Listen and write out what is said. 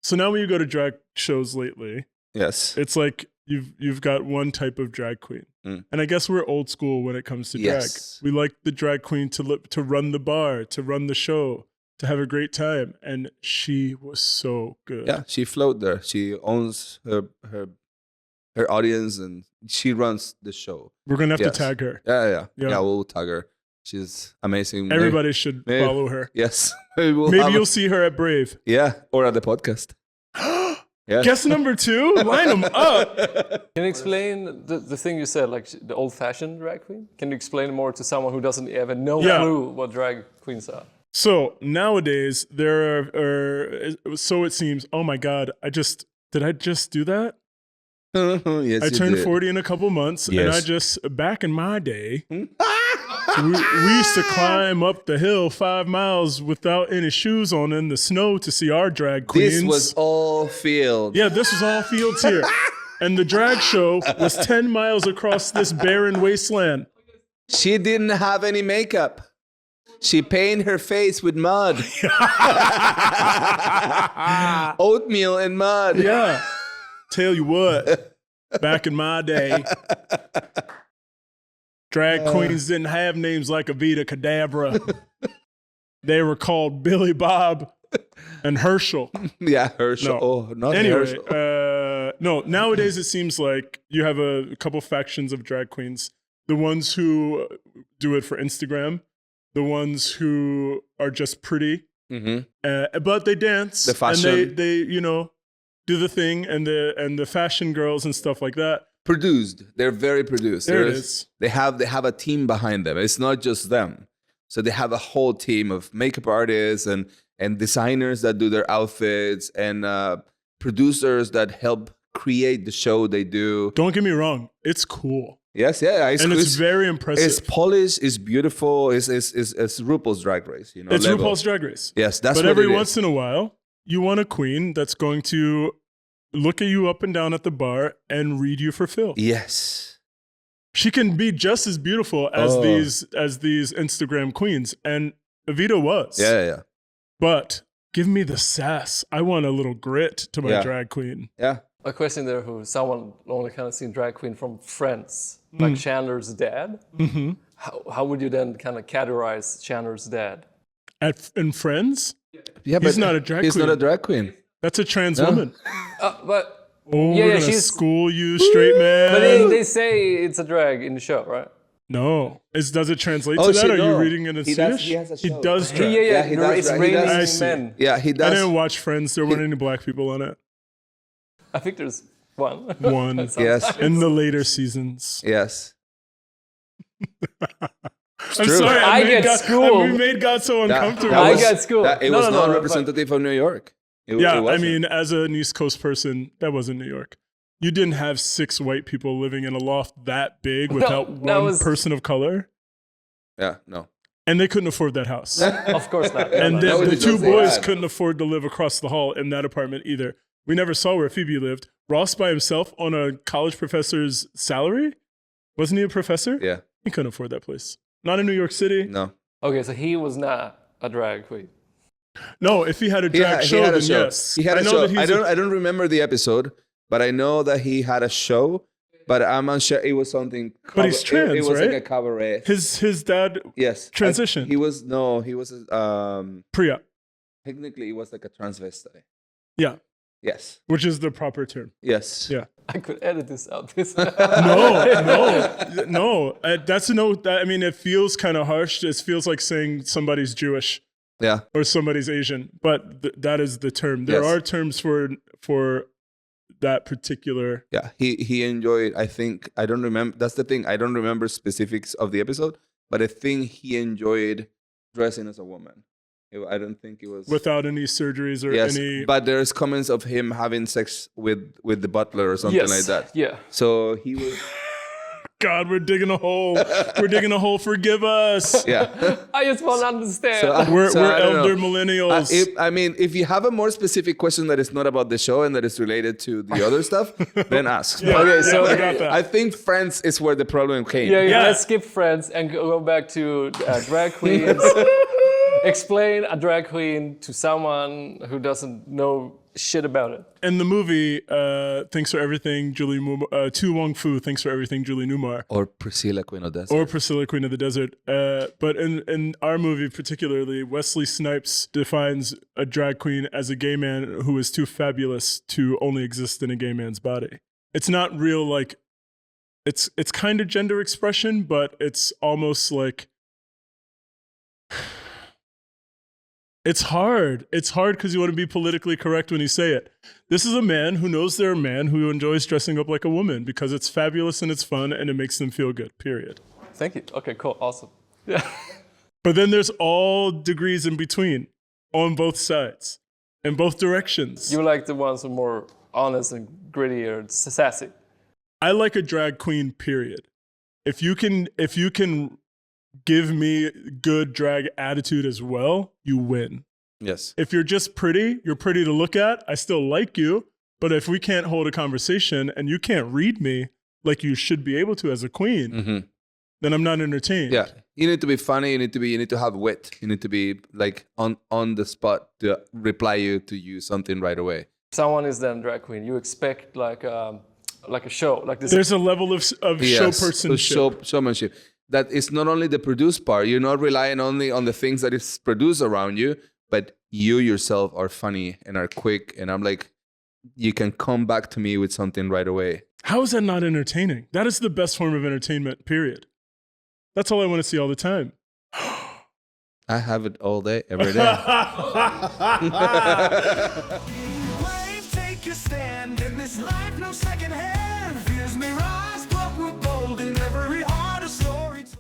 So now when you go to drag shows lately, Yes. it's like you've got one type of drag queen. And I guess we're old school when it comes to drag. Yes. We like the drag queen to run the bar, to run the show, to have a great time. And she was so good. Yeah, she flowed there. She owns her audience and she runs the show. We're going to have Yes. to tag her. Yeah. Yeah. We'll tag her. She's amazing. Everybody should maybe- follow her. Yes. Maybe Maybe you'll see her at Brave. Yeah, or at the podcast. Yeah. Guess number 2, line them up. Can you explain the thing you said, like the old-fashioned drag queen? Can you explain more to someone who doesn't even know Yeah. clue what drag queens are? So nowadays there are, so it seems, oh my God, did I just do that? Yes, I you turned did. 40 in a couple months, and Yes. I just, back in my day, we used to climb up the hill 5 miles without any shoes on in the snow to see our drag queens. This was all field. Yeah, this was all fields here. And the drag show was 10 miles across this barren wasteland. She didn't have any makeup. She painted her face with mud. Oatmeal and mud. Yeah. Tell you what, back in my day, drag queens didn't have names like Evita Cadabra. They were called Billy Bob and Herschel. Yeah, Herschel. No. Oh, not Anyway, Herschel. no, nowadays it seems like you have a couple factions of drag queens. The ones who do it for Instagram, the ones who are just pretty, but they dance. The fashion. And they do the thing, and the fashion girls and stuff like that. Produced. They're very produced. There it is. They have a team behind them. It's not just them. So they have a whole team of makeup artists and designers that do their outfits and producers that help create the show they do. Don't get me wrong, it's cool. Yes, yeah. It's very impressive. It's polished, it's beautiful, it's RuPaul's Drag Race, you know. It's level. RuPaul's Drag Race. Yes, that's but what every it is. once in a while, you want a queen that's going to look at you up and down at the bar and read you for fill. Yes. She can be just as beautiful as these Instagram queens, and Evita was. Yeah. But give me the sass. I want a little grit to my Yeah. drag queen. Yeah. A question there who someone only kind of seen drag queen from Friends, like Chandler's dad. Mm-hmm. How would you then kind of categorize Chandler's dad? In Friends, Yeah, He's not a drag he's queen. not a drag queen. that's a trans No. woman. But Oh, Yeah, we're gonna she's- school you, straight man. but they say it's a drag in the show, right? No. Does it translate Oh, to that? shit, Are you no. reading it in He Swedish? does- he has a show. does drag. Yeah, he does It's drag. He raining does. I see. men. Yeah, he I does. didn't watch Friends. There weren't any black people on it. I think there's one. One. That sounds Yes. nice. In the later seasons. Yes. I'm true. sorry. I get God, schooled. we made God so uncomfortable. I got schooled. It No, was no, not no, representative of New York. It Yeah, I wasn't. mean, as an East Coast person, that wasn't New York. You didn't have 6 white people living in a loft that big without that one was- person of color. Yeah, no. And they couldn't afford that house. Of course not. And No, the, no. was the just two they boys had. couldn't afford to live across the hall in that apartment either. We never saw where Phoebe lived. Ross by himself on a college professor's salary? Wasn't he a professor? Yeah, He couldn't afford that place. Not in New York City. no. Okay, so he was not a drag queen. No, if he had a He drag had, show, he had a then show. yes. He had I a know show. that he's I don't remember the episode, but I know that he had a show. But I'm not sure it was something. But he's trans, it was right? like a cabaret. his dad Yes. transitioned. He was pre-op. technically it was like a transvestite. Yeah, Yes. which is the proper term. Yes. Yeah. I could edit this out. This No. That's a no. I mean, it feels kind of harsh. It feels like saying somebody's Jewish Yeah. or somebody's Asian, but that is the term. There Yes. are terms for that particular. Yeah. He enjoyed, I think, I don't remember. That's the thing. I don't remember specifics of the episode, but I think he enjoyed dressing as a woman. I don't think it was Without any surgeries or yes, any. but there's comments of him having sex with the butler or something yes. like that. Yeah. So he was, God, we're digging a hole. We're digging a hole. Forgive us. yeah. I just want to understand. So, We're so I don't elder know. millennials. If you have a more specific question that is not about the show and that is related to the other stuff, then ask. Yeah, Okay, yeah, so- I got that. I think Friends is where the problem came. yeah, Yeah. let's skip Friends and go back to drag queens. Explain a drag queen to someone who doesn't know shit about it. And the movie, Thanks for Everything, Tu Wong Fu, Thanks for Everything, Julie Newmar. Or Priscilla, Queen of the Desert. Or Priscilla, Queen of the Desert. But in our movie particularly, Wesley Snipes defines a drag queen as a gay man who is too fabulous to only exist in a gay man's body. It's not real, like, it's kind of gender expression, but it's almost like, it's hard. It's hard because you want to be politically correct when you say it. This is a man who knows they're a man who enjoys dressing up like a woman because it's fabulous and it's fun and it makes them feel good, period. Thank you. Okay, cool. Awesome. Yeah. But then there's all degrees in between on both sides, in both directions. You like the ones who are more honest and gritty or sassy. I like a drag queen, period. If you can give me good drag attitude as well, you win. Yes. If you're just pretty, you're pretty to look at, I still like you. But if we can't hold a conversation and you can't read me like you should be able to as a queen, then I'm not entertained. Yeah. You need to be funny, you need to have wit. You need to be like on the spot to reply to you something right away. Someone is then drag queen. You expect like a show, like this. There's a level of showpersonship. Showmanship. That is not only the produced part. You're not relying only on the things that is produced around you, but you yourself are funny and are quick. And I'm like, you can come back to me with something right away. How is that not entertaining? That is the best form of entertainment, period. That's all I want to see all the time. I have it all day, every day. Wave, take your stand in this life, no second hand. Fears may rise, but we're bold in every heart of